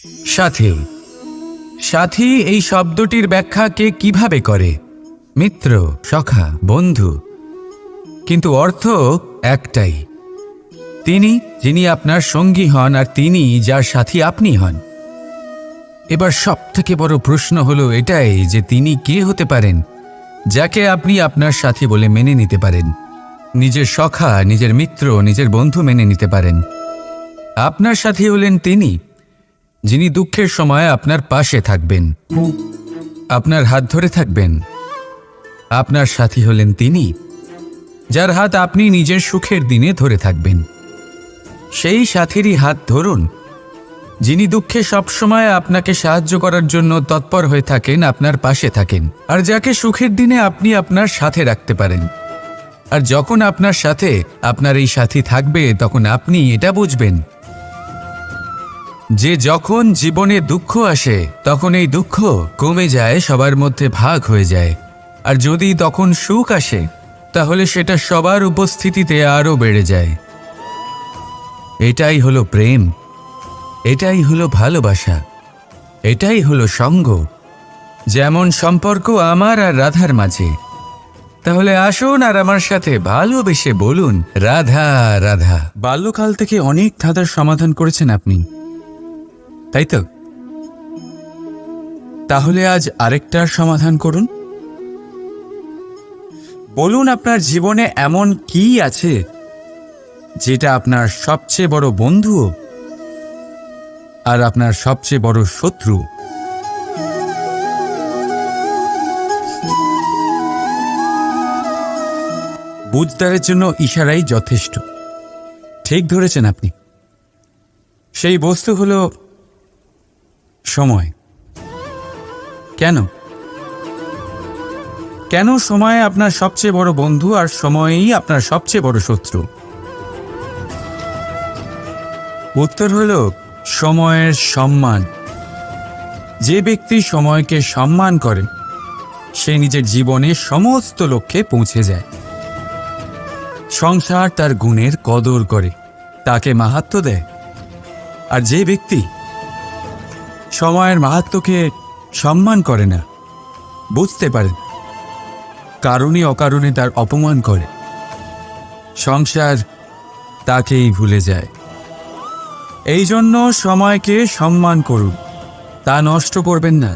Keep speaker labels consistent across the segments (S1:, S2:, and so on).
S1: সাথী, সাথী এই শব্দটির ব্যাখ্যা কে কিভাবে করে? মিত্র, সখা, বন্ধু, কিন্তু অর্থ একটাই। তিনি যিনি আপনার সঙ্গী হন আর তিনি যার সাথী আপনি হন। এবার সব থেকে বড় প্রশ্ন হলো এটাই যে তিনি কে হতে পারেন যাকে আপনি আপনার সাথী বলে মেনে নিতে পারেন, নিজের সখা, নিজের মিত্র, নিজের বন্ধু মেনে নিতে পারেন। আপনার সাথী হলেন তিনি যিনি দুঃখের সময় আপনার পাশে থাকবেন, আপনার হাত ধরে থাকবেন। আপনার সাথী হলেন তিনি যার হাত আপনি নিজের সুখের দিনে ধরে থাকবেন। সেই সাথীরই হাত ধরুন যিনি দুঃখে সবসময় আপনাকে সাহায্য করার জন্য তৎপর হয়ে থাকেন, আপনার পাশে থাকেন, আর যাকে সুখের দিনে আপনি আপনার সাথে রাখতে পারেন। আর যখন আপনার সাথে আপনার এই সাথী থাকবে তখন আপনি এটা বুঝবেন যে যখন জীবনে দুঃখ আসে তখন এই দুঃখ কমে যায়, সবার মধ্যে ভাগ হয়ে যায়। আর যদি তখন সুখ আসে তাহলে সেটা সবার উপস্থিতিতে আরও বেড়ে যায়। এটাই হলো প্রেম, এটাই হলো ভালোবাসা, এটাই হলো সঙ্গ। যেমন সম্পর্ক আমার আর রাধার মাঝে। তাহলে আসুন আর আমার সাথে ভালোবেসে বলুন, রাধা রাধা। বাল্যকাল থেকে অনেক ধাঁধার সমাধান করেছেন আপনি, তাই তো? তাহলে আজ আরেকটার সমাধান করুন। বলুন আপনার জীবনে এমন কি আছে যেটা আপনার সবচেয়ে বড় বন্ধু আর আপনার সবচেয়ে বড় শত্রু। বুঝদারের জন্য ইশারাই যথেষ্ট। ঠিক ধরেছেন আপনি। সেই বস্তু হলো সময়। কেন কেন সময় আপনার সবচেয়ে বড় বন্ধু আর সময়ই আপনার সবচেয়ে বড় শত্রু? উত্তর হলো সময়ের সম্মান। যে ব্যক্তি সময়কে সম্মান করে সে নিজের জীবনে সমস্ত লক্ষ্যে পৌঁছে যায়। সংসার তার গুণের কদর করে, তাকে মাহাত্ম্য দেয়। আর যে ব্যক্তি সময়ের মাহাত্ম্যকে সম্মান করে না, বুঝতে পারে, কারণে অকারণে তার অপমান করে, সংসার তাকেই ভুলে যায়। এই জন্য সময়কে সম্মান করুন, তা নষ্ট করবেন না।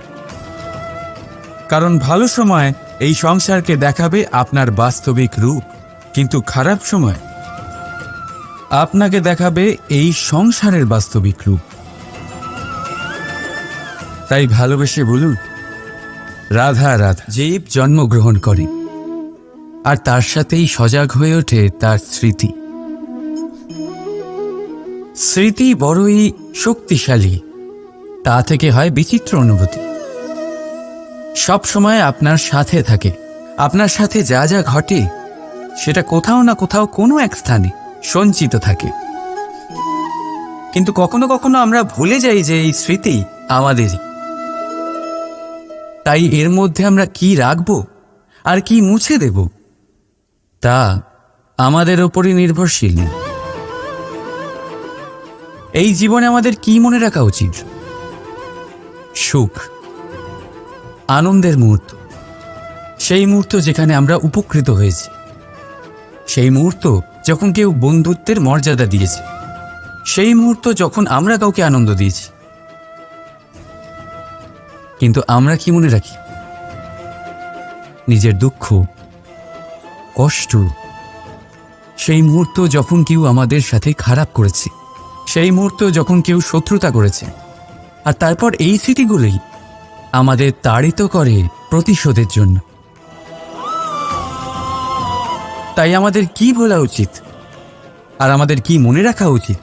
S1: কারণ ভালো সময় এই সংসারকে দেখাবে আপনার বাস্তবিক রূপ, কিন্তু খারাপ সময় আপনাকে দেখাবে এই সংসারের বাস্তবিক রূপ। তাই ভালোবেসে বলুন, রাধা রাধা। জীব জন্মগ্রহণ করে আর তার সাথেই সজাগ হয়ে ওঠে তার স্মৃতি। স্মৃতি বড়ই শক্তিশালী, তা থেকে হয় বিচিত্র অনুভূতি। সব সময় আপনার সাথে থাকে। আপনার সাথে যা যা ঘটে সেটা কোথাও না কোথাও কোনো এক স্থানে সঞ্চিত থাকে। কিন্তু কখনো কখনো আমরা ভুলে যাই যে এই স্মৃতি আমাদেরই। তাই এর মধ্যে আমরা কি রাখবো আর কি মুছে দেব তা আমাদের ওপরই নির্ভরশীল। এই জীবনে আমাদের কি মনে রাখা উচিত? সুখ, আনন্দের মুহূর্ত, সেই মুহূর্ত যেখানে আমরা উপকৃত হয়েছি, সেই মুহূর্ত যখন কেউ বন্ধুত্বের মর্যাদা দিয়েছে, সেই মুহূর্ত যখন আমরা কাউকে আনন্দ দিয়েছি। কিন্তু আমরা কি মনে রাখি? নিজের দুঃখ, কষ্ট, সেই মুহূর্ত যখন কেউ আমাদের সাথে খারাপ করেছে, সেই মুহূর্ত যখন কেউ শত্রুতা করেছে। আর তারপর এই স্মৃতিগুলোই আমাদের তাড়িত করে প্রতিশোধের জন্য। তাই আমাদের কি বলা উচিত আর আমাদের কি মনে রাখা উচিত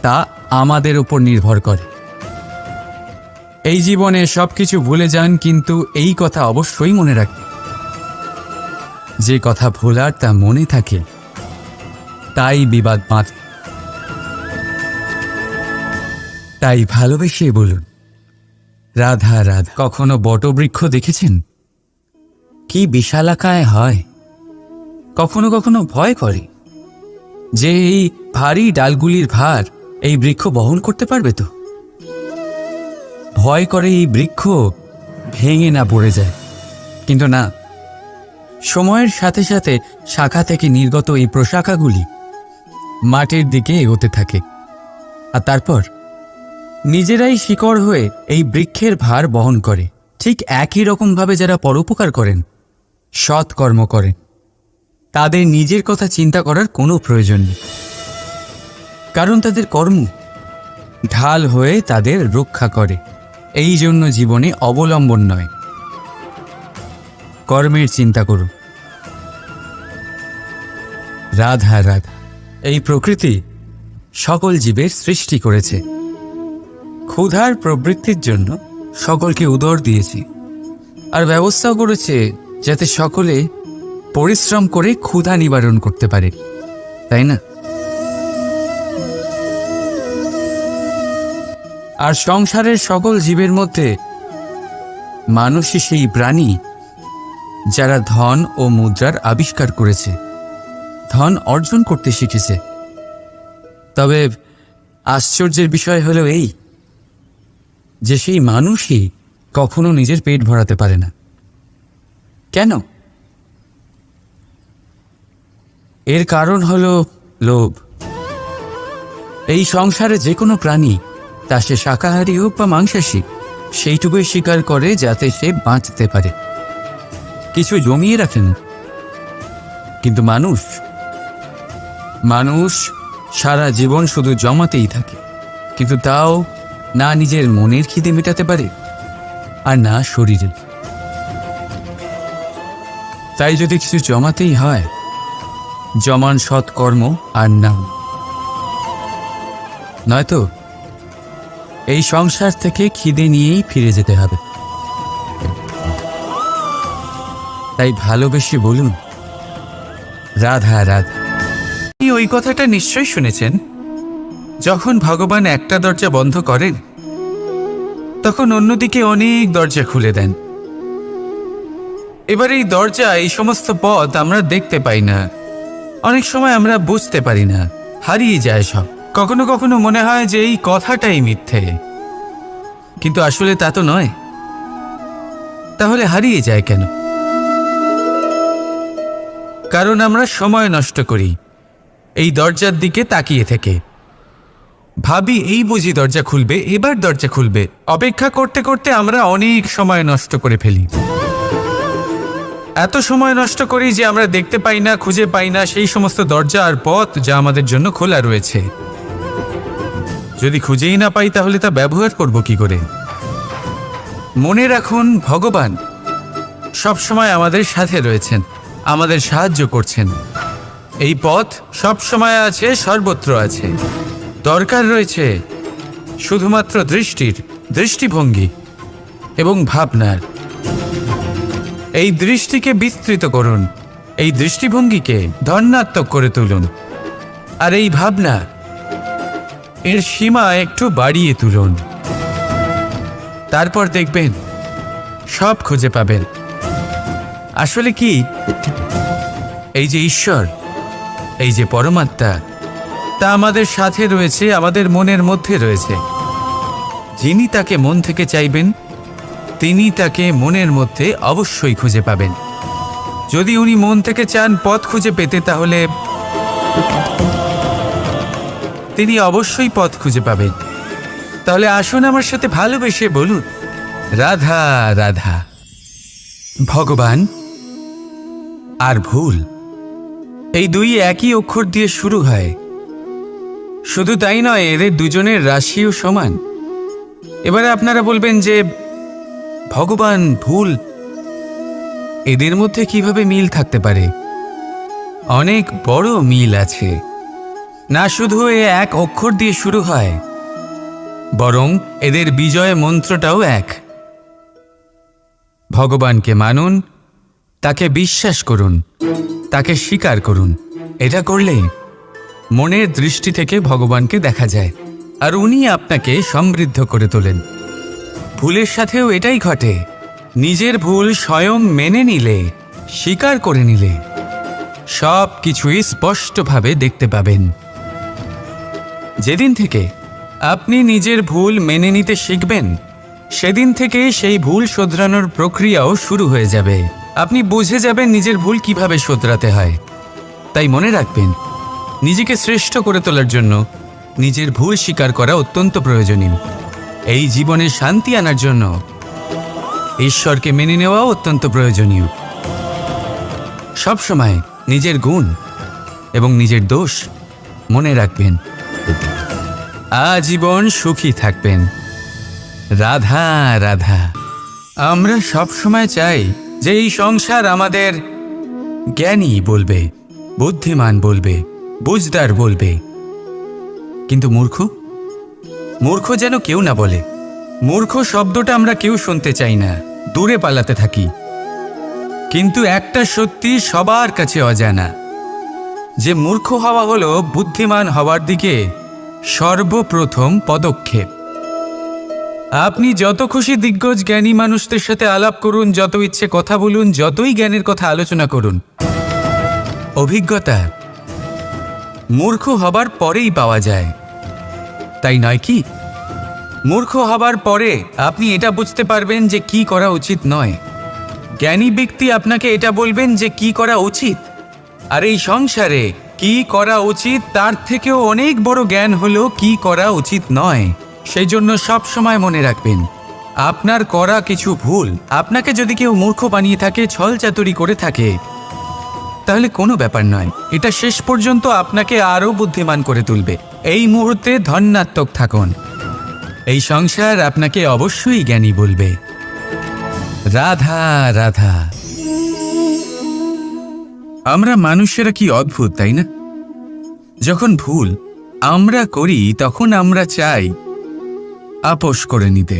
S1: তা আমাদের উপর নির্ভর করে। এই জীবনে সবকিছু ভুলে যান, কিন্তু এই কথা অবশ্যই মনে রাখবেন, যে কথা ভোলার তা মনে থাকে তাই বিবাদ বাঁধে। তাই ভালোবেসে বলুন, রাধা রাধা। কখনো বটবৃক্ষ দেখেছেন? কি বিশালাকায় হয়। কখনো কখনো ভয় করে যে এই ভারী ডালগুলির ভার এই বৃক্ষ বহন করতে পারবে তো। ভয় করে এই বৃক্ষ ভেঙে না পড়ে যায়, কিন্তু না, সময়ের সাথে সাথে শাখা থেকে নির্গত এই প্রশাখাগুলি মাটির দিকে এগোতে থাকে, আর তারপর নিজেরাই শিকড় হয়ে এই বৃক্ষের ভার বহন করে। ঠিক একই রকমভাবে যারা পরোপকার করেন, সৎ কর্ম করেন, তাদের নিজের কথা চিন্তা করার কোনো প্রয়োজন নেই, কারণ তাদের কর্ম ঢাল হয়ে তাদের রক্ষা করে। এই জন্য জীবনে অবলম্বন নয়, কর্মের চিন্তা করুন। রাধা রাধা। এই প্রকৃতি সকল জীবের সৃষ্টি করেছে, ক্ষুধার প্রবৃত্তির জন্য সকলকে উদর দিয়েছি, আর ব্যবস্থাও করেছে যাতে সকলে পরিশ্রম করে ক্ষুধা নিবারণ করতে পারে, তাই না? আর সংসারের সকল জীবের মধ্যে মানুষই সেই প্রাণী যারা ধন ও মুদ্রার আবিষ্কার করেছে, ধন অর্জন করতে শিখেছে। তবে আশ্চর্যের বিষয় হলো এই যে সেই মানুষই কখনো নিজের পেট ভরাতে পারে না। কেন? এর কারণ হলো লোভ। এই সংসারে যে কোনো প্রাণী, তা সে শাকাহারী হোক বা মাংসাশী, সেইটুকুই স্বীকার করে যাতে সে বাঁচতে পারে, কিছু জমিয়ে রাখেন। কিন্তু মানুষ সারা জীবন শুধু জমাতেই থাকে, কিন্তু তাও না নিজের মনের খিদে মেটাতে পারে আর না শরীরের। তাই যদি কিছু জমাতেই হয়, জমান সৎকর্ম আর নাম, নয়তো এই সংসার থেকে খিদে নিয়েই ফিরে যেতে হবে। তাই ভালোবেসে বলুন রাধা রাধা। ওই কথাটা নিশ্চয়ই শুনেছেন, যখন ভগবান একটা দরজা বন্ধ করেন তখন অন্যদিকে অনেক দরজা খুলে দেন। এবার এই দরজা, এই সমস্ত পথ আমরা দেখতে পাই না, অনেক সময় আমরা বুঝতে পারি না, হারিয়ে যায় সব। কখনো কখনো মনে হয় যে এই কথাটাই মিথ্যে, কিন্তু আসলে তা তো নয়। তাহলে হারিয়ে যায় কেন? কারণ আমরা সময় নষ্ট করি এই দরজার দিকে তাকিয়ে থেকে, ভাবি এই বুঝি দরজা খুলবে, এবার দরজা খুলবে। অপেক্ষা করতে করতে আমরা অনেক সময় নষ্ট করে ফেলি। এত সময় নষ্ট করি যে আমরা দেখতে পাই না, খুঁজে পাই না সেই সমস্ত দরজা আর পথ যা আমাদের জন্য খোলা রয়েছে। যদি খুঁজেই না পাই তাহলে তা ব্যবহার করব কি করে? মনে রাখুন, ভগবান সবসময় আমাদের সাথে রয়েছেন, আমাদের সাহায্য করছেন। এই পথ সব সময় আছে, সর্বত্র আছে। দরকার রয়েছে শুধুমাত্র দৃষ্টিভঙ্গি এবং ভাবনার। এই দৃষ্টিকে বিস্তৃত করুন, এই দৃষ্টিভঙ্গিকে ধনাত্মক করে তুলুন, আর এই ভাবনা, এর সীমা একটু বাড়িয়ে তুলুন। তারপর দেখবেন সব খুঁজে পাবেন। আসলে কি, এই যে ঈশ্বর, এই যে পরমাত্মা, তা আমাদের সাথে রয়েছে, আমাদের মনের মধ্যে রয়েছে। যিনি তাকে মন থেকে চাইবেন, তিনি তাকে মনের মধ্যে অবশ্যই খুঁজে পাবেন। যদি উনি মন থেকে চান পথ খুঁজে পেতে, তাহলে তিনি অবশ্যই পথ খুঁজে পাবেন। তাহলে আসুন আমার সাথে ভালোবেসে বলুন রাধা রাধা। ভগবান আর ভুল, এই দুই একই অক্ষর দিয়ে শুরু হয়। শুধু তাই নয়, এদের দুজনের রাশিও সমান। এবারে আপনারা বলবেন যে ভগবান, ভুল, এদের মধ্যে কিভাবে মিল থাকতে পারে? অনেক বড় মিল আছে। না শুধু এ এক অক্ষর দিয়ে শুরু হয়, বরং এদের বিজয় মন্ত্রটাও এক। ভগবানকে মানুন, তাকে বিশ্বাস করুন, তাকে স্বীকার করুন। এটা করলে মনের দৃষ্টি থেকে ভগবানকে দেখা যায়, আর উনি আপনাকে সমৃদ্ধ করে তোলেন। ভুলের সাথেও এটাই ঘটে। নিজের ভুল স্বয়ং মেনে নিলে, স্বীকার করে নিলে, সব কিছুই স্পষ্টভাবে দেখতে পাবেন। যেদিন থেকে আপনি নিজের ভুল মেনে নিতে শিখবেন, সেদিন থেকে সেই ভুল শোধরানোর প্রক্রিয়াও শুরু হয়ে যাবে। আপনি বুঝে যাবেন নিজের ভুল কিভাবে শোধরাতে হয়। তাই মনে রাখবেন, নিজেকে শ্রেষ্ঠ করে তোলার জন্য নিজের ভুল স্বীকার করা অত্যন্ত প্রয়োজনীয়। এই জীবনে শান্তি আনার জন্য ঈশ্বরকে মেনে নেওয়াও অত্যন্ত প্রয়োজনীয়। সবসময় নিজের গুণ এবং নিজের দোষ মনে রাখবেন। আজীবন সুখী থাকবেন। রাধা রাধা। আমরা সবসময় চাই যে এই সংসার আমাদের জ্ঞানী বলবে, বুদ্ধিমান বলবে, বুঝদার বলবে, কিন্তু মূর্খ যেন কেউ না বলে। মূর্খ শব্দটা আমরা কেউ শুনতে চাই না, দূরে পালাতে থাকি। কিন্তু একটা সত্যি সবার কাছে অজানা, যে মূর্খ হওয়া হলো বুদ্ধিমান হওয়ার দিকে সর্বপ্রথম পদক্ষেপ। আপনি যত খুশি দিগ্গজ জ্ঞানী মানুষদের সাথে আলাপ করুন, যত ইচ্ছে কথা বলুন, যতই জ্ঞানের কথা আলোচনা করুন, অভিজ্ঞতা মূর্খ হবার পরেই পাওয়া যায়, তাই নয় কি? মূর্খ হবার পরে আপনি এটা বুঝতে পারবেন যে কি করা উচিত নয়। জ্ঞানী ব্যক্তি আপনাকে এটা বলবেন যে কি করা উচিত। আর এই সংসারে কি করা উচিত তার থেকেও অনেক বড় জ্ঞান হলো কি করা উচিত নয়। সেই জন্য সব সময় মনে রাখবেন, আপনার করা কিছু ভুল আপনাকে যদি কেউ মূর্খ বানিয়ে থাকে, ছল চাতুরি করে থাকে, তাহলে কোনো ব্যাপার নয়। এটা শেষ পর্যন্ত আপনাকে আরও বুদ্ধিমান করে তুলবে। এই মুহূর্তে ধন্যাত্মক থাকুন। এই সংসার আপনাকে অবশ্যই জ্ঞানী বলবে। রাধা রাধা। আমরা মানুষেরা কি অদ্ভুত, তাই না? যখন ভুল আমরা করি তখন আমরা চাই আপোষ করে নিতে।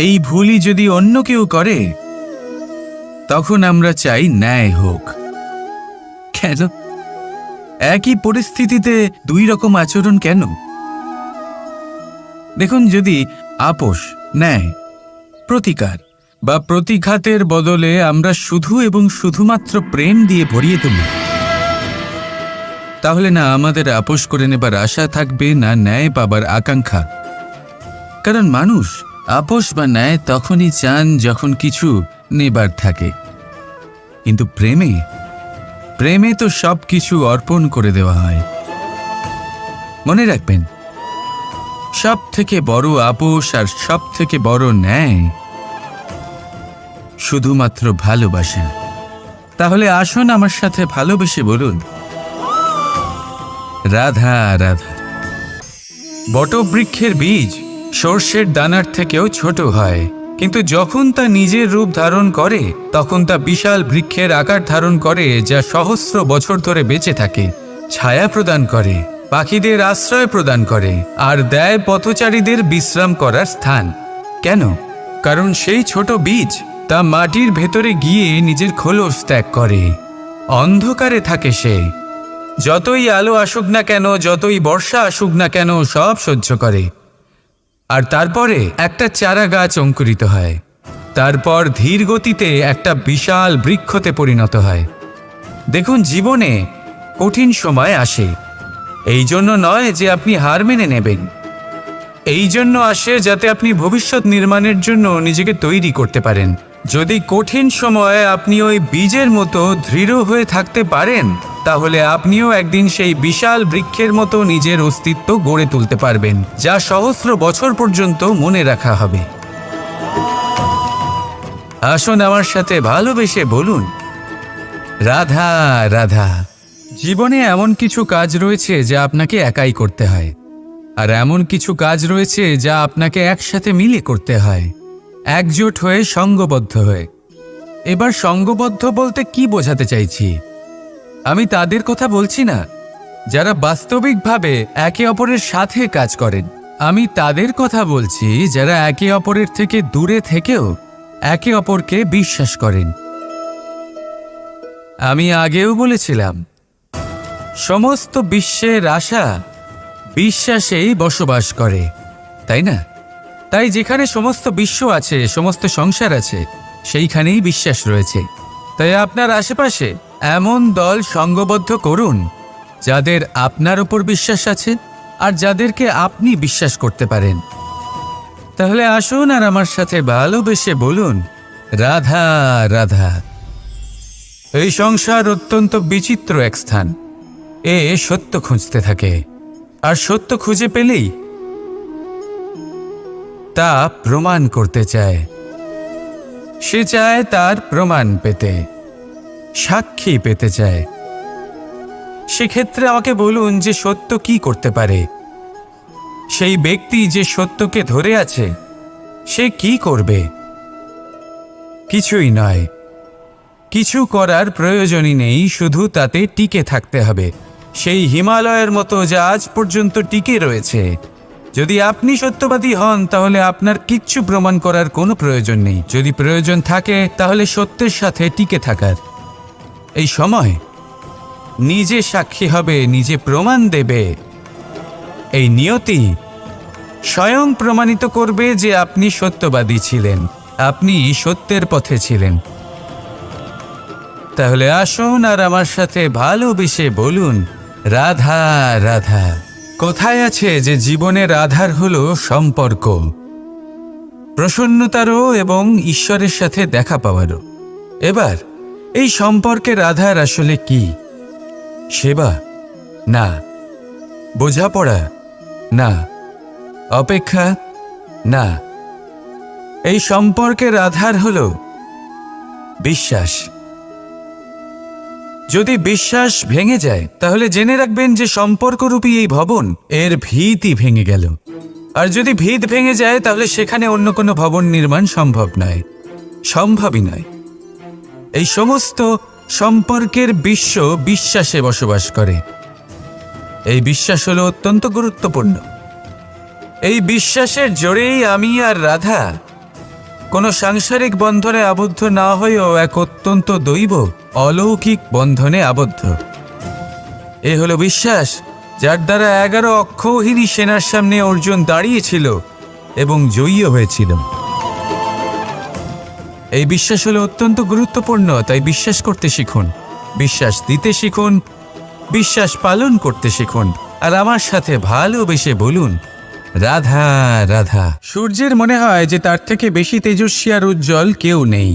S1: এই ভুলই যদি অন্য কেউ করে তখন আমরা চাই ন্যায় হোক। কেন? একই পরিস্থিতিতে দুই রকম আচরণ কেন? দেখুন, যদি আপোষ, ন্যায়, প্রতিকার বা প্রতিঘাতের বদলে আমরা শুধু এবং শুধুমাত্র প্রেম দিয়ে ভরিয়ে তুলি, তাহলে না আমাদের আপোষ করে নেবার আশা থাকবে, না ন্যায় পাবার আকাঙ্ক্ষা। কারণ মানুষ আপোষ বা ন্যায় তখনই চান যখন কিছু নেবার থাকে। কিন্তু প্রেমে তো সব কিছু অর্পণ করে দেওয়া হয়। মনে রাখবেন, সব থেকে বড় আপোষ আর সব থেকে বড় ন্যায় শুধুমাত্র ভালোবাসা। তাহলে আসুন আমার সাথে ভালোবেসে বলুন, রাধা রাধা। বটবৃক্ষের বীজ সর্ষের দানার থেকেও ছোট হয়, কিন্তু যখন তা নিজের রূপ ধারণ করে তখন তা বিশাল বৃক্ষের আকার ধারণ করে, যা সহস্র বছর ধরে বেঁচে থাকে, ছায়া প্রদান করে, পাখিদের আশ্রয় প্রদান করে, আর দেয় পথচারীদের বিশ্রাম করার স্থান। কেন? কারণ সেই ছোট বীজ তা মাটির ভেতরে গিয়ে নিজের খোলস ত্যাগ করে। অন্ধকারে থাকে সে, যতই আলো আসুক না কেন, যতই বর্ষা আসুক না কেন, সব সহ্য করে। আর তারপরে একটা চারা গাছ অঙ্কুরিত হয়, তারপর ধীর গতিতে একটা বিশাল বৃক্ষতে পরিণত হয়। দেখুন, জীবনে কঠিন সময় আসে, এই জন্য নয় যে আপনি হার মেনে নেবেন। এই জন্য আসে যাতে আপনি ভবিষ্যৎ নির্মাণের জন্য নিজেকে তৈরি করতে পারেন। যদি কঠিন সময়ে আপনি ওই বীজের মতো দৃঢ় হয়ে থাকতে পারেন, তাহলে আপনিও একদিন সেই বিশাল বৃক্ষের মতো নিজের অস্তিত্ব গড়ে তুলতে পারবেন, যা সহস্র বছর পর্যন্ত মনে রাখা হবে। আসুন আমার সাথে ভালোবেসে বলুন, রাধা রাধা। জীবনে এমন কিছু কাজ রয়েছে যা আপনাকে একাই করতে হয়, আর এমন কিছু কাজ রয়েছে যা আপনাকে একসাথে মিলে করতে হয়, একজোট হয়ে, সঙ্গবদ্ধ হয়ে। এবার সঙ্গবদ্ধ বলতে কি বোঝাতে চাইছি? আমি তাদের কথা বলছি না যারা বাস্তবিকভাবে একে অপরের সাথে কাজ করেন। আমি তাদের কথা বলছি যারা একে অপরের থেকে দূরে থেকেও একে অপরকে বিশ্বাস করেন। আমি আগেও বলেছিলাম, সমস্ত বিশ্বের আশা বিশ্বাসেই বসবাস করে, তাই না? তাই যেখানে সমস্ত বিশ্ব আছে, সমস্ত সংসার আছে, সেইখানেই বিশ্বাস রয়েছে। তাই আপনার আশেপাশে এমন দল সঙ্গবদ্ধ করুন যাদের আপনার উপর বিশ্বাস আছে আর যাদেরকে আপনি বিশ্বাস করতে পারেন। তাহলে আসুন আর আমার সাথে ভালোবেসে বলুন, রাধা রাধা। এই সংসার অত্যন্ত বিচিত্র এক স্থান। এ সত্য খুঁজতে থাকে, আর সত্য খুঁজে পেলেই তা প্রমাণ করতে চায়। সে চায় তার প্রমাণ পেতে, সাক্ষী পেতে চায়। সেক্ষেত্রে আমাকে বলুন যে সত্য কি করতে পারে? সেই ব্যক্তি যে সত্যকে ধরে আছে সে কি করবে? কিছুই নয়, কিছু করার প্রয়োজনই নেই, শুধু তাতে টিকে থাকতে হবে, সেই হিমালয়ের মতো যা আজ পর্যন্ত টিকে রয়েছে। যদি আপনি সত্যবাদী হন তাহলে আপনার কিচ্ছু প্রমাণ করার কোনো প্রয়োজন নেই। যদি প্রয়োজন থাকে তাহলে সত্যের সাথে টিকে থাকার। এই সময় নিজে সাক্ষী হবে, নিজে প্রমাণ দেবে। এই নিয়তি স্বয়ং প্রমাণিত করবে যে আপনি সত্যবাদী ছিলেন, আপনি সত্যের পথে ছিলেন। তাহলে আসুন আর আমার সাথে ভালোবেসে বলুন, রাধা রাধা। কোথায় আছে যে জীবনের আধার হলো সম্পর্ক, প্রসন্নতারও এবং ঈশ্বরের সাথে দেখা পাওয়ারও। এবার এই সম্পর্কের আধার আসলে কি? সেবা? না। বোঝাপড়া? না। অপেক্ষা? না। এই সম্পর্কের আধার হলো বিশ্বাস। যদি বিশ্বাস ভেঙে যায় তাহলে জেনে রাখবেন যে সম্পর্করূপী এই ভবন এর ভিতই ভেঙে গেল। আর যদি ভিত ভেঙে যায় তাহলে সেখানে অন্য কোনো ভবন নির্মাণ সম্ভব নয়, সম্ভবই নয়। এই সমস্ত সম্পর্কের বিশ্ব বিশ্বাসে বসবাস করে। এই বিশ্বাস হলো অত্যন্ত গুরুত্বপূর্ণ। এই বিশ্বাসের জোরেই আমি আর রাধা কোনো সাংসারিক বন্ধনে আবদ্ধ না হয়েও এক অত্যন্ত দৈব অলৌকিক বন্ধনে আবদ্ধ। এ হলো বিশ্বাস যার দ্বারা 11 অক্ষৌহিনী সেনার সামনে অর্জুন দাঁড়িয়েছিল এবং জয়ী হয়েছিল। এই বিশ্বাস হলো অত্যন্ত গুরুত্বপূর্ণ, তাই বিশ্বাস করতে শিখুন, বিশ্বাস দিতে শিখুন, বিশ্বাস পালন করতে শিখুন, আর আমার সাথে ভালোবেসে বলুন, রাধা রাধা। সূর্যের মনে হয় যে তার থেকে বেশি তেজস্বী আর উজ্জ্বল কেউ নেই,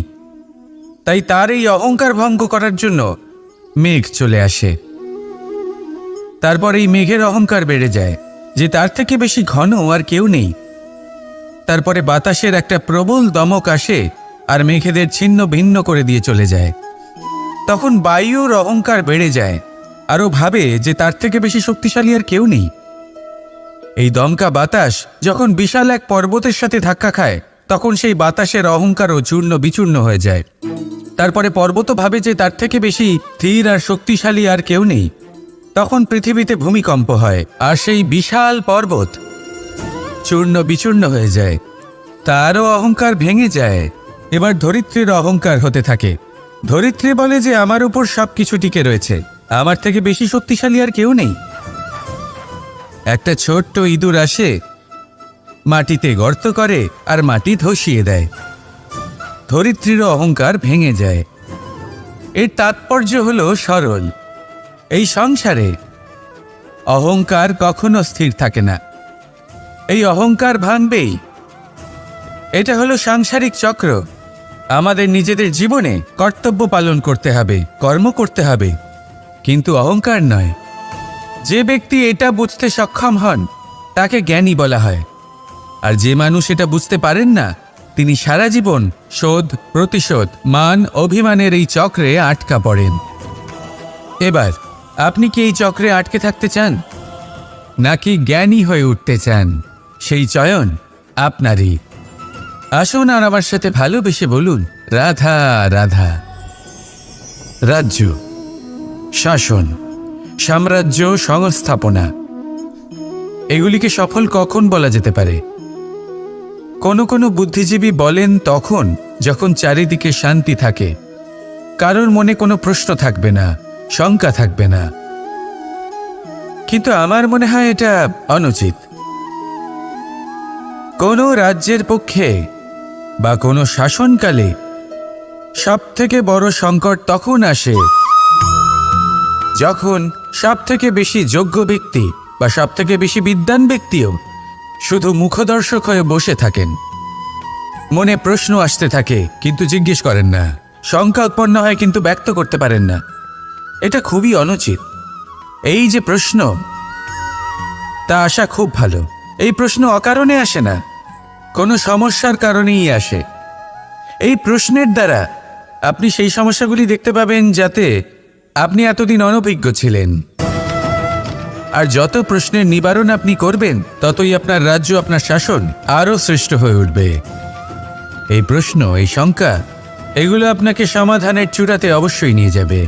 S1: তাই তার এই অহংকার ভঙ্গ করার জন্য মেঘ চলে আসে। তারপর এই মেঘের অহংকার বেড়ে যায় যে তার থেকে বেশি ঘন আর কেউ নেই। তারপরে বাতাসের একটা প্রবল দমক আসে আর মেঘেদের ছিন্ন ভিন্ন করে দিয়ে চলে যায়। তখন বায়ুর অহংকার বেড়ে যায়, আরও ভাবে যে তার থেকে বেশি শক্তিশালী আর কেউ নেই। এই দমকা বাতাস যখন বিশাল এক পর্বতের সাথে ধাক্কা খায় তখন সেই বাতাসের অহংকারও চূর্ণ বিচূর্ণ হয়ে যায়। তারপরে পর্বত ভাবে যে তার থেকে বেশি স্থির আর শক্তিশালী আর কেউ নেই। তখন পৃথিবীতে ভূমিকম্প হয় আর সেই বিশাল পর্বত চূর্ণ বিচূর্ণ হয়ে যায়, তারও অহংকার ভেঙে যায়। এবার ধরিত্রীর অহংকার হতে থাকে। ধরিত্রী বলে যে আমার উপর সব কিছু টিকে রয়েছে, আমার থেকে বেশি শক্তিশালী আর কেউ নেই। একটা ছোট্ট ইঁদুর আসে, মাটিতে গর্ত করে আর মাটি ধসিয়ে দেয়। ধরিত্রীর অহংকার ভেঙে যায়। এর তাৎপর্য হলো সরল। এই সংসারে অহংকার কখনো স্থির থাকে না, এই অহংকার ভাঙবেই। এটা হলো সাংসারিক চক্র। আমাদের নিজেদের জীবনে কর্তব্য পালন করতে হবে, কর্ম করতে হবে, কিন্তু অহংকার নয়। যে ব্যক্তি এটা বুঝতে সক্ষম হন তাকে জ্ঞানী বলা হয়, আর যে মানুষ এটা বুঝতে পারেন না তিনি সারা জীবন শোধ প্রতিশোধ মান অভিমানের এই চক্রে আটকা পড়েন। এবার আপনি কি এই চক্রে আটকে থাকতে চান নাকি জ্ঞানী হয়ে উঠতে চান? সেই চয়ন আপনারই। আসুন আর আমার সাথে ভালোবেসে বলুন, রাধা রাধা। রাজ্য, শাসন, সাম্রাজ্য, সংস্থাপনা, এগুলিকে সফল কখন বলা যেতে পারে? কোনো কোনো বুদ্ধিজীবী বলেন তখন যখন চারিদিকে শান্তি থাকে, কারোর মনে কোনো প্রশ্ন থাকবে না, শঙ্কা থাকবে না। কিন্তু আমার মনে হয় এটা অনুচিত। কোনো রাজ্যের পক্ষে বা কোনো শাসনকালে সবথেকে বড় সংকট তখন আসে যখন সবথেকে বেশি যোগ্য ব্যক্তি বা সবথেকে বেশি বিদ্বান ব্যক্তিও শুধু মুখদর্শক হয়ে বসে থাকেন, মনে প্রশ্ন আসতে থাকে কিন্তু জিজ্ঞেস করেন না, শঙ্কা উৎপন্ন হয় কিন্তু ব্যক্ত করতে পারেন না। এটা খুবই অনুচিত। এই যে প্রশ্ন, তা আসা খুব ভালো। এই প্রশ্ন অকারণে আসে না, কোনো সমস্যার কারণেই আসে। এই প্রশ্নের দ্বারা আপনি সেই সমস্যাগুলি দেখতে পাবেন যাতে আপনি এতদিন অনভিজ্ঞ ছিলেন। আর যত প্রশ্নের নিবারণ আপনি করবেন, ততই আপনার রাজ্য, আপনার শাসন আরও শ্রেষ্ঠ হয়ে উঠবে। এই প্রশ্ন, এই শঙ্কা, এগুলো আপনাকে সমাধানের চূড়াতে অবশ্যই নিয়ে যাবে।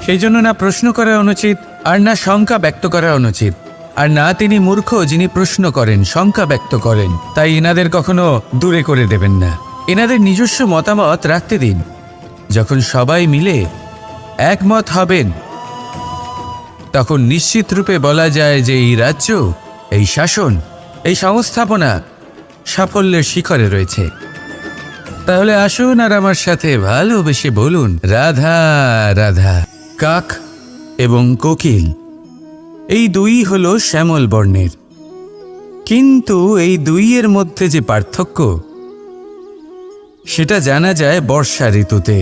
S1: সেই জন্য না প্রশ্ন করা অনুচিত, আর না শঙ্কা ব্যক্ত করা অনুচিত। আর না তিনি মূর্খ যিনি প্রশ্ন করেন, শঙ্কা ব্যক্ত করেন। তাই এনাদের কখনো দূরে করে দেবেন না, এনাদের নিজস্ব মতামত রাখতে দিন। যখন সবাই মিলে একমত হবেন, তখন নিশ্চিত রূপে বলা যায় যে এই রাজ্য, এই শাসন, এই সংস্থাপনা সাফল্যের শিখরে রয়েছে। তাহলে আসুন আর আমার সাথে ভালোবেসে বলুন, রাধা রাধা। কাক এবং কোকিল এই দুই হলো শ্যামল বর্ণের, কিন্তু এই দুইয়ের মধ্যে যে পার্থক্য, সেটা জানা যায় বর্ষা ঋতুতে।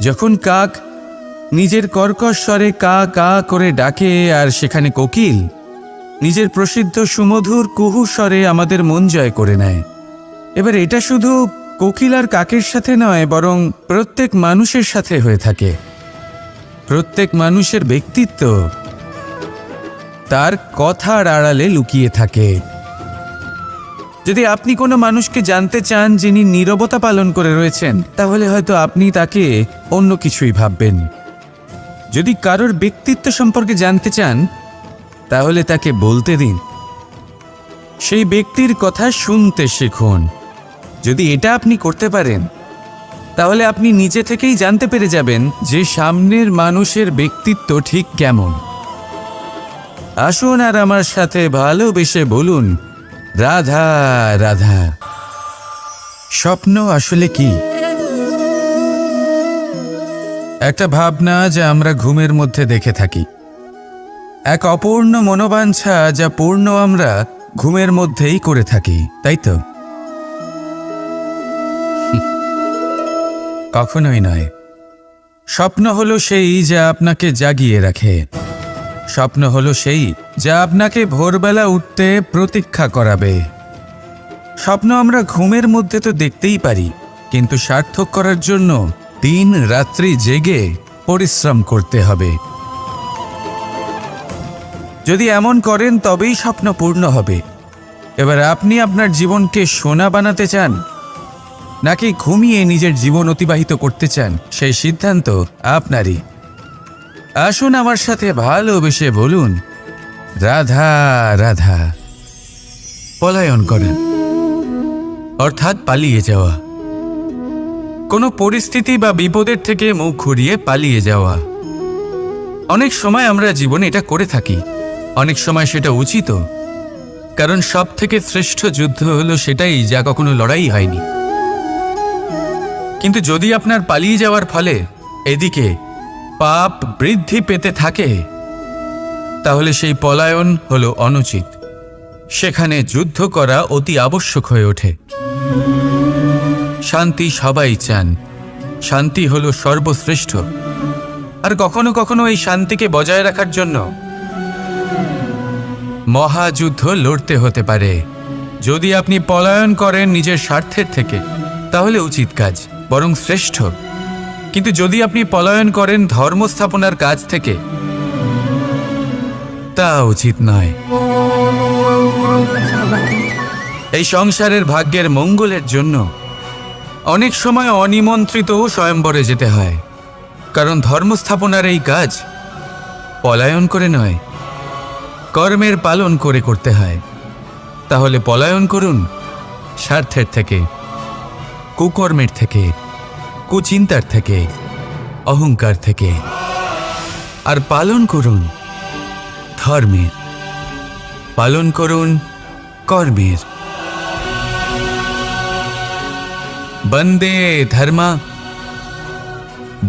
S1: যখন কাক নিজের কর্কশ স্বরে কা কা করে ডাকে, আর সেখানে কোকিল নিজের প্রসিদ্ধ সুমধুর কুহু স্বরে আমাদের মন জয় করে নেয়। এবার এটা শুধু কোকিল আর কাকের সাথে নয়, বরং প্রত্যেক মানুষের সাথে হয়ে থাকে। প্রত্যেক মানুষের ব্যক্তিত্ব তার কথার আড়ালে লুকিয়ে থাকে। যদি আপনি কোনো মানুষকে জানতে চান যিনি নীরবতা পালন করে রয়েছেন, তাহলে হয়তো আপনি তাকে অন্য কিছুই ভাববেন। যদি কারোর ব্যক্তিত্ব সম্পর্কে জানতে চান, তাহলে তাকে বলতে দিন, সেই ব্যক্তির কথা শুনতে শিখুন। যদি এটা আপনি করতে পারেন, তাহলে আপনি নিজে থেকেই জানতে পেরে যাবেন যে সামনের মানুষের ব্যক্তিত্ব ঠিক কেমন। আসুন আর আমার সাথে ভালোবেসে বলুন, রাধা রাধা। স্বপ্ন আসলে কি? একটা ভাবনা যা আমরা ঘুমের মধ্যে দেখে থাকি, এক অপূর্ণ মনোবাঞ্ছা যা পূর্ণ আমরা ঘুমের মধ্যেই করে থাকি, তাই তো? কখনোই নয়। স্বপ্ন হলো সেই যা আপনাকে জাগিয়ে রাখে। স্বপ্ন হলো সেই যা আপনাকে ভোরবেলা উঠতে প্রতীক্ষা করাবে। স্বপ্ন আমরা ঘুমের মধ্যে তো দেখতেই পারি, কিন্তু সার্থক করার জন্য দিন রাত্রি জেগে পরিশ্রম করতে হবে। যদি এমন করেন, তবেই স্বপ্ন পূর্ণ হবে। এবার আপনি আপনার জীবনকে সোনা বানাতে চান, নাকি ঘুমিয়ে নিজের জীবন অতিবাহিত করতে চান, সেই সিদ্ধান্ত আপনারই। আসুন আমার সাথে ভালোবেসে বলুন, রাধা রাধা। পলায়ন করেন, অর্থাৎ পালিয়ে যাওয়া। কোনো পরিস্থিতি বা বিপদের থেকে মুখ ঘুরিয়ে পালিয়ে যাওয়া। অনেক সময় আমরা জীবনে এটা করে থাকি, অনেক সময় সেটা উচিত, কারণ সব থেকে শ্রেষ্ঠ যুদ্ধ হলো সেটাই যা কখনো লড়াই হয়নি। কিন্তু যদি আপনার পালিয়ে যাওয়ার ফলে এদিকে পাপ বৃদ্ধি পেতে থাকে, তাহলে সেই পলায়ন হলো অনুচিত। সেখানে যুদ্ধ করা অতি আবশ্যক হয়ে ওঠে। শান্তি সবাই চান, শান্তি হলো সর্বশ্রেষ্ঠ। আর কখনো কখনো এই শান্তিকে বজায় রাখার জন্য মহাযুদ্ধ লড়তে হতে পারে। যদি আপনি পলায়ন করেন নিজের স্বার্থের থেকে, তাহলে উচিত কাজ, বরং শ্রেষ্ঠ। কিন্তু যদি আপনি পলায়ন করেন ধর্ম স্থাপনার কাজ থেকে, তা উচিত নয়। এই সংসারের ভাগ্যের মঙ্গলের জন্য অনেক সময় অনিমন্ত্রিত স্বয়ম্বরে যেতে হয়, কারণ ধর্ম স্থাপনার এই কাজ পলায়ন করে নয়, কর্মের পালন করে করতে হয়। তাহলে পলায়ন করুন স্বার্থের থেকে, কুকর্মের থেকে, কুচিন্তার থেকে, অহংকার থেকে, আর পালন করুন ধর্মের, পালন করুন কর্মের। বন্দে ধর্মা,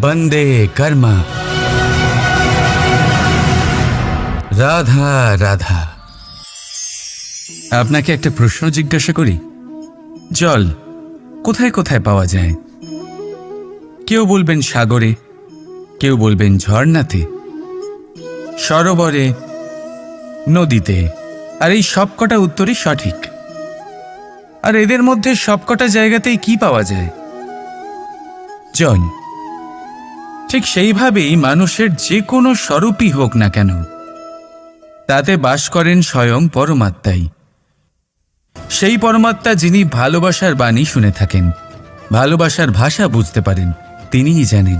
S1: বন্দে কর্মা। রাধা রাধা। আপনাকে একটা প্রশ্ন জিজ্ঞাসা করি, জল কোথায় কোথায় পাওয়া যায়? কেউ বলবেন সাগরে, কেউ বলবেন ঝর্ণাতে, সরোবরে, নদীতে। আর এই সবকটা উত্তরই সঠিক। আর এদের মধ্যে সবকটা জায়গাতেই কি পাওয়া যায়? জল। ঠিক সেইভাবেই মানুষের যে কোনো স্বরূপই হোক না কেন, তাতে বাস করেন স্বয়ং পরমাত্মাই। সেই পরমাত্মা যিনি ভালোবাসার বাণী শুনে থাকেন, ভালোবাসার ভাষা বুঝতে পারেন, তিনিই জানেন।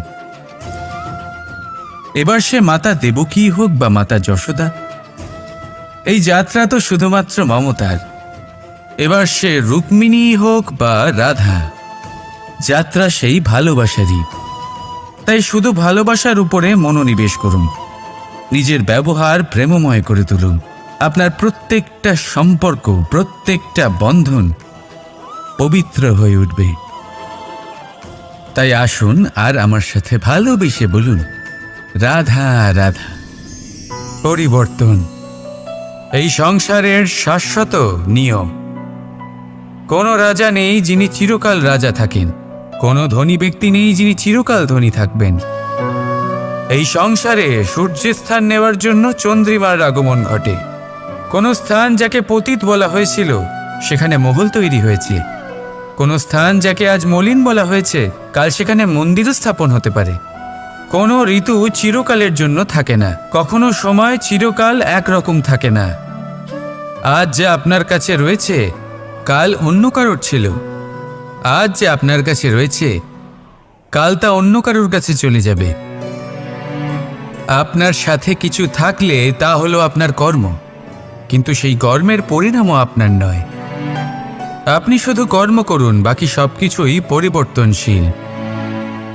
S1: এবার সে মাতা দেবকী হোক বা মাতা যশোদা, এই যাত্রা তো শুধুমাত্র মমতার। এবার সে রুক্মিণী হোক বা রাধা, যাত্রা সেই ভালোবাসারই। তাই শুধু ভালোবাসার উপরে মনোনিবেশ করুন, নিজের ব্যবহার প্রেমময় করে তুলুন। আপনার প্রত্যেকটা সম্পর্ক, প্রত্যেকটা বন্ধন পবিত্র হয়ে উঠবে। তাই আসুন আর আমার সাথে ভালোবেসে বলুন, রাধা রাধা। পরিবর্তন এই সংসারের শাশ্বত নিয়ম। কোনো রাজা নেই যিনি চিরকাল রাজা থাকেন, কোনো ধনী ব্যক্তি নেই যিনি চিরকাল ধনী থাকবেন। এই সংসারে সূর্যের স্থান নেওয়ার জন্য চন্দ্রিমার আগমন ঘটে। কোনো স্থান যাকে পতিত বলা হয়েছিল, সেখানে মহল তৈরি হয়েছে। কোনো স্থান যাকে আজ মলিন বলা হয়েছে, কাল সেখানে মন্দিরও স্থাপন হতে পারে। কোনো ঋতু চিরকালের জন্য থাকে না, কখনো সময় চিরকাল একরকম থাকে না। আজ যে আপনার কাছে রয়েছে, কাল অন্য কারোর ছিল। আজ যে আপনার কাছে রয়েছে, কাল তা অন্য কারোর কাছে চলে যাবে। আপনার সাথে কিছু থাকলে তা হলো আপনার কর্ম, কিন্তু সেই কর্মের পরিণামও আপনার নয়। আপনি শুধু কর্ম করুন, বাকি সবকিছুই পরিবর্তনশীল।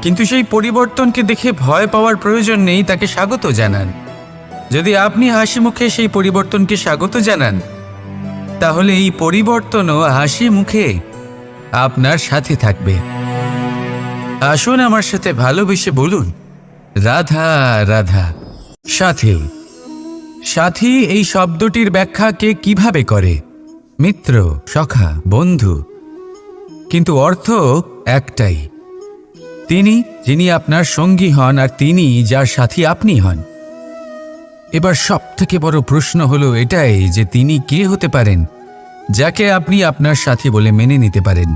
S1: কিন্তু সেই পরিবর্তনকে দেখে ভয় পাওয়ার প্রয়োজন নেই, তাকে স্বাগত জানান। যদি আপনি হাসি মুখে সেই পরিবর্তনকে স্বাগত জানান, তাহলে এই পরিবর্তনও হাসি মুখে আপনার সাথে থাকবে। আসুন আমার সাথে ভালোবেসে বলুন, রাধা রাধা। সাথী। সাথী এই শব্দটির ব্যাখ্যা কে কিভাবে করে? মিত্র, সখা, বন্ধু। কিন্তু অর্থ একটাই, তিনি যিনি আপনার সঙ্গী হন আর তিনি যার সাথী আপনি হন। এবার সব থেকে বড় প্রশ্ন হলো এটাই যে তিনি কে হতে পারেন যাকে আপনি আপনার সাথী বলে মেনে নিতে পারেন,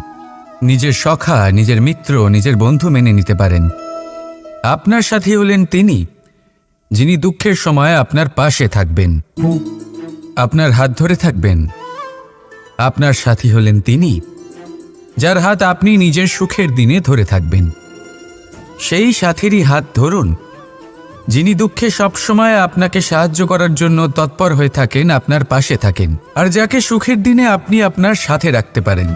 S1: নিজের সখা, নিজের মিত্র, নিজের বন্ধু মেনে নিতে পারেন। আপনার সাথী হলেন তিনি যিনি দুঃখের সময় আপনার পাশে থাকবেন, আপনার হাত ধরে থাকবেন। আপনার সাথী হলেন তিনি যার হাত আপনি নিজের সুখের দিনে ধরে থাকবেন। সেই সাথীরই হাত ধরুন যিনি দুঃখে সবসময় আপনাকে সাহায্য করার জন্য তৎপর হয়ে থাকেন, আপনার পাশে থাকেন, আর যাকে সুখের দিনে আপনি আপনার সাথে রাখতে পারেন।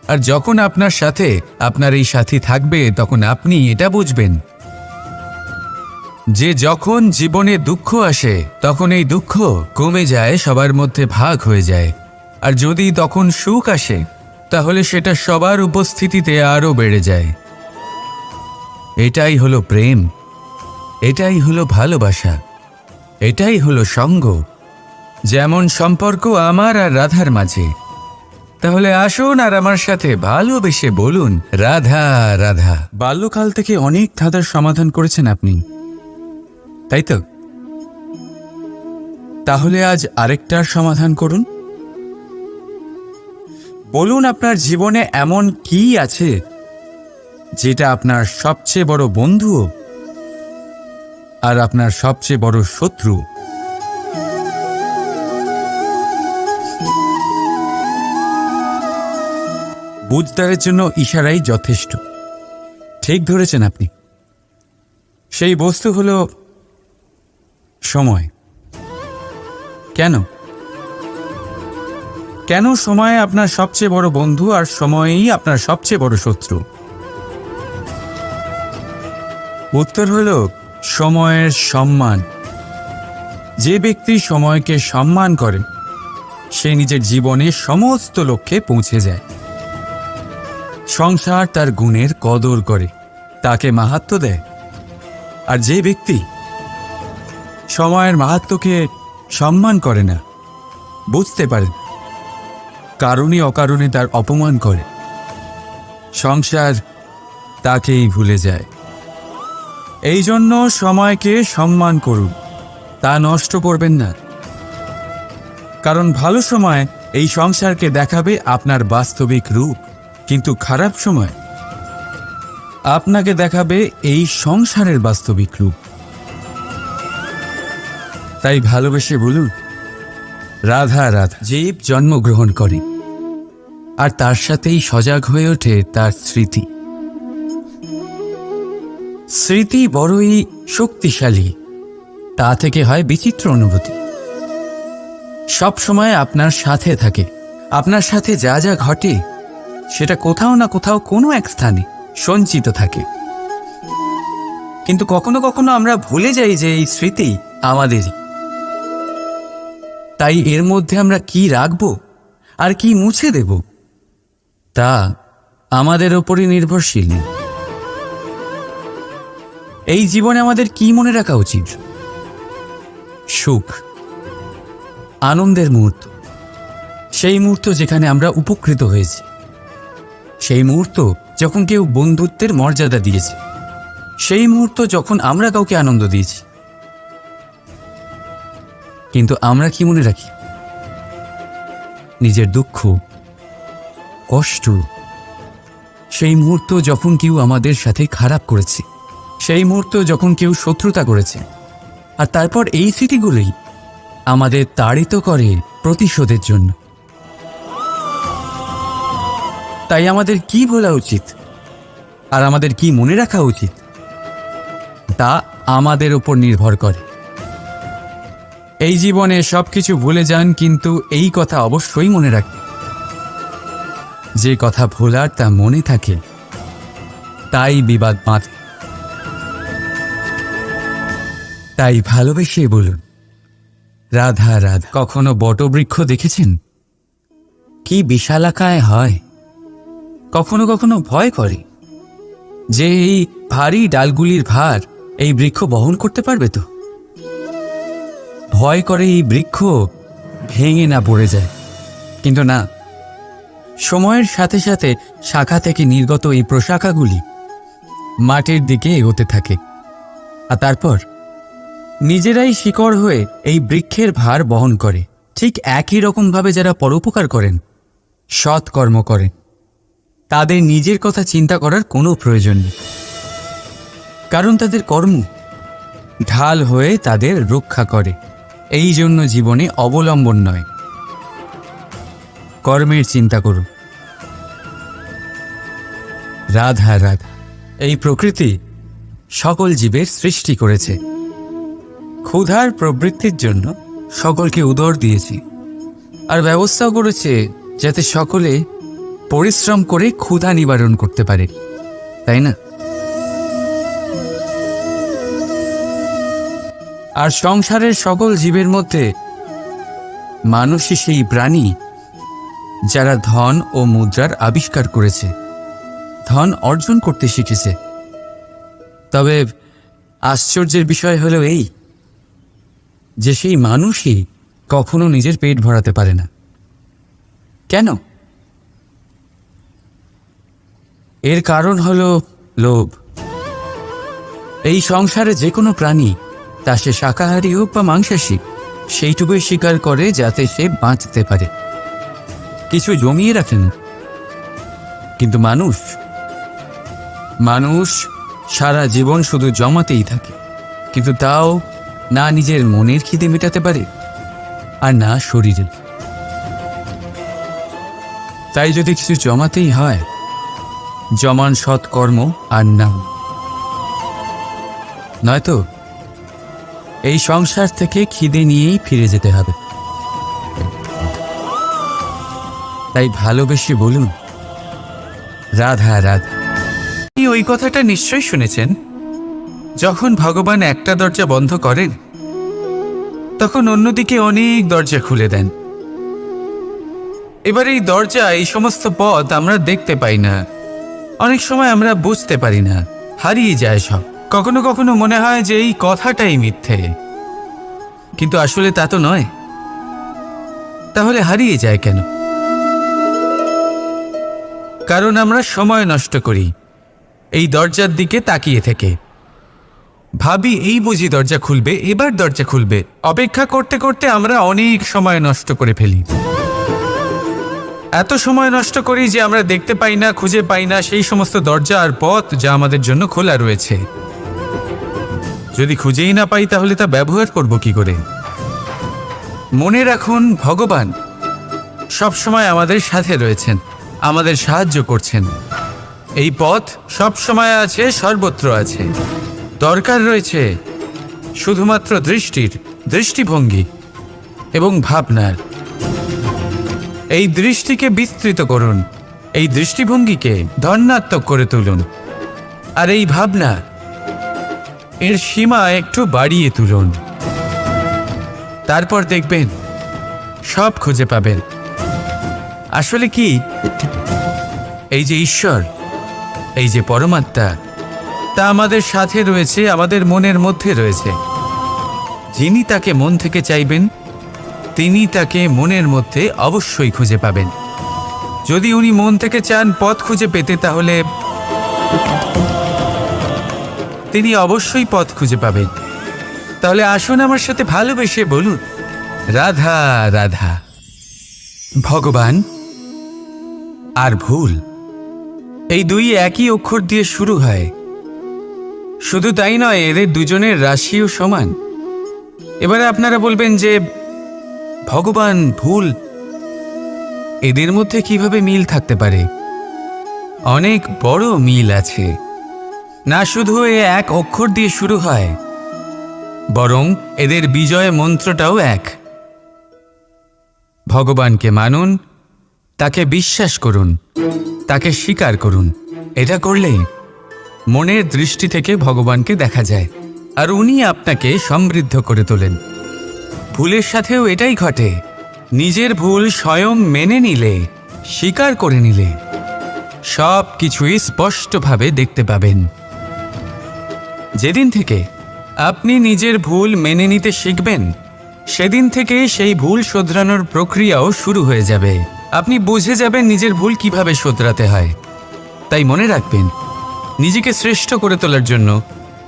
S1: আর যখন আপনার সাথে আপনার এই সাথী থাকবে, তখন আপনি এটা বুঝবেন যে যখন জীবনে দুঃখ আসে, তখন এই দুঃখ কমে যায়, সবার মধ্যে ভাগ হয়ে যায়। আর যদি তখন সুখ আসে, তাহলে সেটা সবার উপস্থিতিতে আরও বেড়ে যায়। এটাই হলো প্রেম, এটাই হলো ভালোবাসা, এটাই হলো সঙ্গ। যেমন সম্পর্ক আমার আর রাধার মাঝে। তাহলে আসুন আর আমার সাথে ভালোবেসে বলুন, রাধা রাধা। বাল্যকাল থেকে অনেক ধাঁধার সমাধান করেছেন আপনি, তাই তো? তাহলে আজ আরেকটার সমাধান করুন। বলুন, আপনার জীবনে এমন কি আছে যেটা আপনার সবচেয়ে বড় বন্ধু আর আপনার সবচেয়ে বড় শত্রু? বুঝদারের জন্য ইশারাই যথেষ্ট। ঠিক ধরেছেন আপনি। সেই বস্তু হলো সময়। কেন? কেন সময় আপনার সবচেয়ে বড় বন্ধু আর সময়ই আপনার সবচেয়ে বড় শত্রু? উত্তর হলো সময়ের সম্মান। যে ব্যক্তি সময়কে সম্মান করে, সে নিজের জীবনে সমস্ত লক্ষ্যে পৌঁছে যায়। সংসার তার গুণের কদর করে, তাকে মাহাত্ম্য দেয়। আর যে ব্যক্তি সময়ের মাহাত্ম্যকে সম্মান করে না, বুঝতে পারে, কারণে অকারণে তার অপমান করে, সংসার তাকেই ভুলে যায়। এই জন্য সময়কে সম্মান করুন, তা নষ্ট করবেন না। কারণ ভালো সময় এই সংসারকে দেখাবে আপনার বাস্তবিক রূপ, কিন্তু খারাপ সময় আপনাকে দেখাবে এই সংসারের বাস্তবিক রূপ। তাই ভালোবেসে বলুন, রাধা রাধা। জীব জন্মগ্রহণ করে, আর তার সাথেই সজাগ হয়ে ওঠে তার স্মৃতি। স্মৃতি বড়ই শক্তিশালী, তা থেকে হয় বিচিত্র অনুভূতি। সব সময় আপনার সাথে থাকে, আপনার সাথে যা যা ঘটে সেটা কোথাও না কোথাও কোনো এক স্থানে সঞ্চিত থাকে। কিন্তু কখনো কখনো আমরা ভুলে যাই যে এই স্মৃতি আমাদেরই। তাই এর মধ্যে আমরা কি রাখব আর কি মুছে দেব তা আমাদের ওপরই নির্ভরশীল। এই জীবনে আমাদের কি মনে রাখা উচিত? সুখ, আনন্দের মুহূর্ত, সেই মুহূর্ত যেখানে আমরা উপকৃত হয়েছি, সেই মুহূর্ত যখন কেউ বন্ধুত্বের মর্যাদা দিয়েছে, সেই মুহূর্ত যখন আমরা কাউকে আনন্দ দিয়েছি। কিন্তু আমরা কি মনে রাখি? নিজের দুঃখ, কষ্ট, সেই মুহূর্ত যখন কেউ আমাদের সাথে খারাপ করেছে, সেই মুহূর্ত যখন কেউ শত্রুতা করেছে। আর তারপর এই স্মৃতিগুলোই আমাদের তাড়িত করে প্রতিশোধের জন্য। তাই আমাদের কি বলা উচিত আর আমাদের কি মনে রাখা উচিত তা আমাদের উপর নির্ভর করে। এই জীবনে সবকিছু ভুলে যান, কিন্তু এই কথা অবশ্যই মনে রাখবেন, যে কথা ভোলার তা মনে থাকে তাই বিবাদ বাঁধে। তাই ভালোবেসে বলুন, রাধা রাধা। কখনো বটবৃক্ষ দেখেছেন? কি বিশালাকায় হয়। কখনো কখনো ভয় করে যে এই ভারী ডালগুলির ভার এই বৃক্ষ বহন করতে পারবে তো। ভয় করে এই বৃক্ষ ভেঙে না পড়ে যায়। কিন্তু না, সময়ের সাথে সাথে শাখা থেকে নির্গত এই প্রশাখাগুলি মাটির দিকে এগোতে থাকে, আর তারপর নিজেরাই শিকড় হয়ে এই বৃক্ষের ভার বহন করে। ঠিক একই রকমভাবে যারা পরোপকার করেন, সৎ কর্ম করেন, তাদের নিজের কথা চিন্তা করার কোনো প্রয়োজন নেই, কারণ তাদের কর্ম ঢাল হয়ে তাদের রক্ষা করে। এই জন্য জীবনে অবলম্বন নয়, কর্মের চিন্তা করুন। রাধা রাধা। এই প্রকৃতি সকল জীবের সৃষ্টি করেছে, ক্ষুধার প্রবৃত্তির জন্য সকলকে উদর দিয়েছে, আর ব্যবস্থাও করেছে যাতে সকলে পরিশ্রম করে ক্ষুধা নিবারণ করতে পারে, তাই না? আর সংসারের সকল জীবের মধ্যে মানুষই সেই প্রাণী যারা ধন ও মুদ্রার আবিষ্কার করেছে, ধন অর্জন করতে শিখেছে। তবে আশ্চর্যের বিষয় হলো এই যে সেই মানুষই কখনো নিজের পেট ভরাতে পারে না। কেন? এর কারণ হলো লোভ। এই সংসারে যে কোনো প্রাণী, তা সে শাকাহারী হোক বা মাংসাশী, সেইটুকুই স্বীকার করে যাতে সে বাঁচতে পারে, কিছু জমিয়ে রাখেন। কিন্তু মানুষ সারা জীবন শুধু জমাতেই থাকে, কিন্তু তাও না নিজের মনের খিদে মেটাতে পারে আর না শরীরের। তাই যদি কিছু জমাতেই হয়, জমান সৎকর্ম আর নাম, নয়তো এই সংসার থেকে খিদে নিয়েই ফিরে যেতে হবে। তাই ভালোবেসে বলুন, রাধা রাধা। ওই কথাটা নিশ্চয়ই শুনেছেন, যখন ভগবান একটা দরজা বন্ধ করেন তখন অন্যদিকে অনেক দরজা খুলে দেন। এবার এই দরজা, এই সমস্ত পথ আমরা দেখতে পাই না, অনেক সময় আমরা বুঝতে পারি না, হারিয়ে যায় সব। কখনো কখনো মনে হয় যে এই কথাটাই মিথ্যে, কিন্তু আসলে তা তো নয়। তাহলে হারিয়ে যায় কেন? কারণ আমরা সময় নষ্ট করি এই দরজার দিকে তাকিয়ে থেকে। ভাবি এই বুঝি দরজা খুলবে, এবার দরজা খুলবে। অপেক্ষা করতে করতে আমরা অনেক সময় নষ্ট করে ফেলি। এত সময় নষ্ট করি যে আমরা দেখতে পাই না, খুঁজে পাই না সেই সমস্ত দরজা আর পথ যা আমাদের জন্য খোলা রয়েছে। যদি খুঁজেই না পাই তাহলে তা ব্যবহার করব কি করে? মনে রাখুন, ভগবান সবসময় আমাদের সাথে রয়েছেন, আমাদের সাহায্য করছেন। এই পথ সবসময় আছে, সর্বত্র আছে। দরকার রয়েছে শুধুমাত্র দৃষ্টির, দৃষ্টিভঙ্গি এবং ভাবনার। এই দৃষ্টিকে বিস্তৃত করুন, এই দৃষ্টিভঙ্গিকে ধনাত্মক করে তুলুন, আর এই ভাবনা এর সীমা একটু বাড়িয়ে তুলুন। তারপর দেখবেন সব খুঁজে পাবেন। আসলে কি, এই যে ঈশ্বর, এই যে পরমাত্মা, তা আমাদের সাথে রয়েছে, আমাদের মনের মধ্যে রয়েছে। যিনি তাকে মন থেকে চাইবেন তিনি তাকে মনের মধ্যে অবশ্যই খুঁজে পাবেন। যদি উনি মন থেকে চান পথ খুঁজে পেতে, তাহলে তিনি অবশ্যই পথ খুঁজে পাবেন। তাহলে আসুন আমার সাথে ভালোবেসে বলুন, রাধা রাধা। ভগবান আর ভুল, এই দুই একই অক্ষর দিয়ে শুরু হয়। শুধু তাই নয়, এদের দুজনের রাশিও সমান। এবারে আপনারা বলবেন যে ভগবান, ভুল, এদের মধ্যে কিভাবে মিল থাকতে পারে? অনেক বড় মিল আছে। না শুধু এ এক অক্ষর দিয়ে শুরু হয়, বরং এদের বিজয় মন্ত্রটাও এক। ভগবানকে মানুন, তাকে বিশ্বাস করুন, তাকে স্বীকার করুন। এটা করলে মনের দৃষ্টি থেকে ভগবানকে দেখা যায়, আর উনি আপনাকে সমৃদ্ধ করে তোলেন। ভুলের সাথেও এটাই ঘটে। নিজের ভুল স্বয়ং মেনে নিলে, স্বীকার করে নিলে, সব কিছুই স্পষ্টভাবে দেখতে পাবেন। যেদিন থেকে আপনি নিজের ভুল মেনে নিতে শিখবেন, সেদিন থেকে সেই ভুল শোধরানোর প্রক্রিয়াও শুরু হয়ে যাবে। আপনি বুঝে যাবেন নিজের ভুল কিভাবে শোধরাতে হয়। তাই মনে রাখবেন, নিজেকে শ্রেষ্ঠ করে তোলার জন্য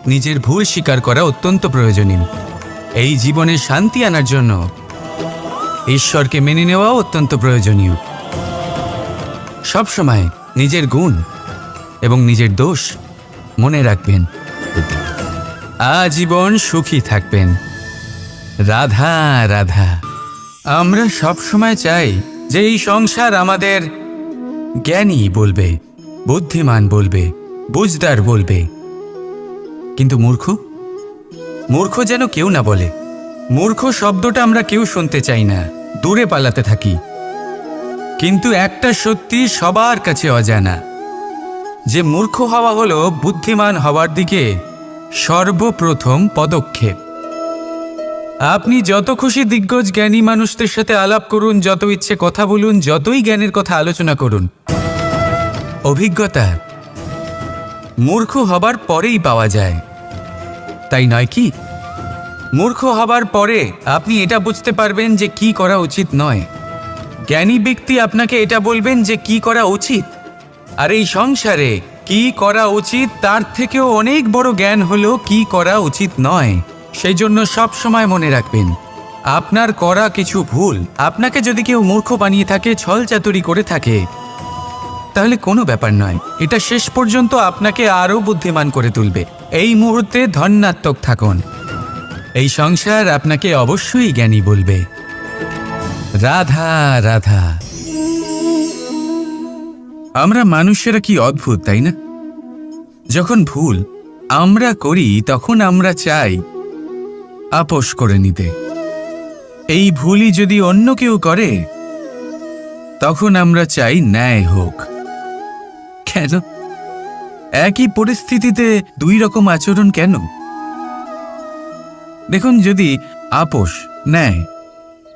S1: নিজের ভুল স্বীকার করা অত্যন্ত প্রয়োজনীয়। এই জীবনে শান্তি আনার জন্য ঈশ্বরকে মেনে নেওয়াও অত্যন্ত প্রয়োজনীয়। সবসময় নিজের গুণ এবং নিজের দোষ মনে রাখবেন। আজীবন সুখী থাকবেন। রাধা রাধা। আমরা সবসময় চাই যে এই সংসার আমাদের জ্ঞানী বলবে, বুদ্ধিমান বলবে, বুঝদার বলবে। কিন্তু মূর্খ, মূর্খ যেন কেউ না বলে। মূর্খ শব্দটা আমরা কেউ শুনতে চাই না, দূরে পালাতে থাকি। কিন্তু একটা সত্যি সবার কাছে অজানা, যে মূর্খ হওয়া হলো বুদ্ধিমান হওয়ার দিকে সর্বপ্রথম পদক্ষেপ। আপনি যত খুশি দিগ্গজ জ্ঞানী মানুষদের সাথে আলাপ করুন, যত ইচ্ছে কথা বলুন, যতই জ্ঞানের কথা আলোচনা করুন, অভিজ্ঞতা মূর্খ হবার পরেই পাওয়া যায়, তাই নয় কি? মূর্খ হবার পরে আপনি এটা বুঝতে পারবেন যে কি করা উচিত নয়। জ্ঞানী ব্যক্তি আপনাকে এটা বলবেন যে কি করা উচিত। আর এই সংসারে কি করা উচিত তার থেকেও অনেক বড় জ্ঞান হলো কি করা উচিত নয়। সেই জন্য সব সময় মনে রাখবেন, আপনার করা কিছু ভুল আপনাকে যদি কেউ মূর্খ বানিয়ে থাকে, ছল চাতুরি করে থাকে, তাহলে কোনো ব্যাপার নয়। এটা শেষ পর্যন্ত আপনাকে আরও বুদ্ধিমান করে তুলবে। এই মুহূর্তে ধনাত্মক থাকুন। এই সংসার আপনাকে অবশ্যই জ্ঞানী বলবে। রাধা রাধা। আমরা মানুষেরা কি অদ্ভুত, তাই না? যখন ভুল আমরা করি তখন আমরা চাই আপোষ করে নিতে। এই ভুলই যদি অন্য কেউ করে তখন আমরা চাই ন্যায় হোক। কেন? একই পরিস্থিতিতে দুই রকম আচরণ কেন? দেখুন, যদি আপোষ, ন্যায়,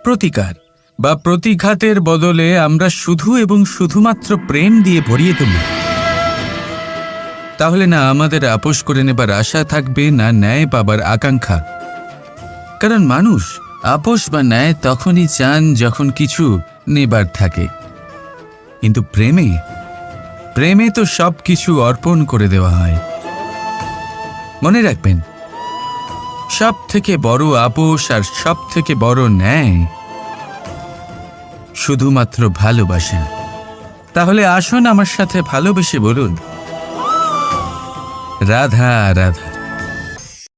S1: প্রতিকার বা প্রতিঘাতের বদলে আমরা শুধু এবং শুধুমাত্র প্রেম দিয়ে ভরিয়ে তুলি, তাহলে না আমাদের আপোষ করে নেবার আশা থাকবে, না ন্যায় পাবার আকাঙ্ক্ষা। কারণ মানুষ আপোষ বা ন্যায় তখনই চান যখন কিছু নেবার থাকে। কিন্তু প্রেমে প্রেমে তো সব কিছু অর্পণ করে দেওয়া হয়। মনে রাখবেন, সব থেকে বড় আপোষ আর সব থেকে বড় ন্যায় শুধুমাত্র ভালোবাসা। তাহলে আসুন আমার সাথে ভালোবেসে বলুন, রাধা রাধা।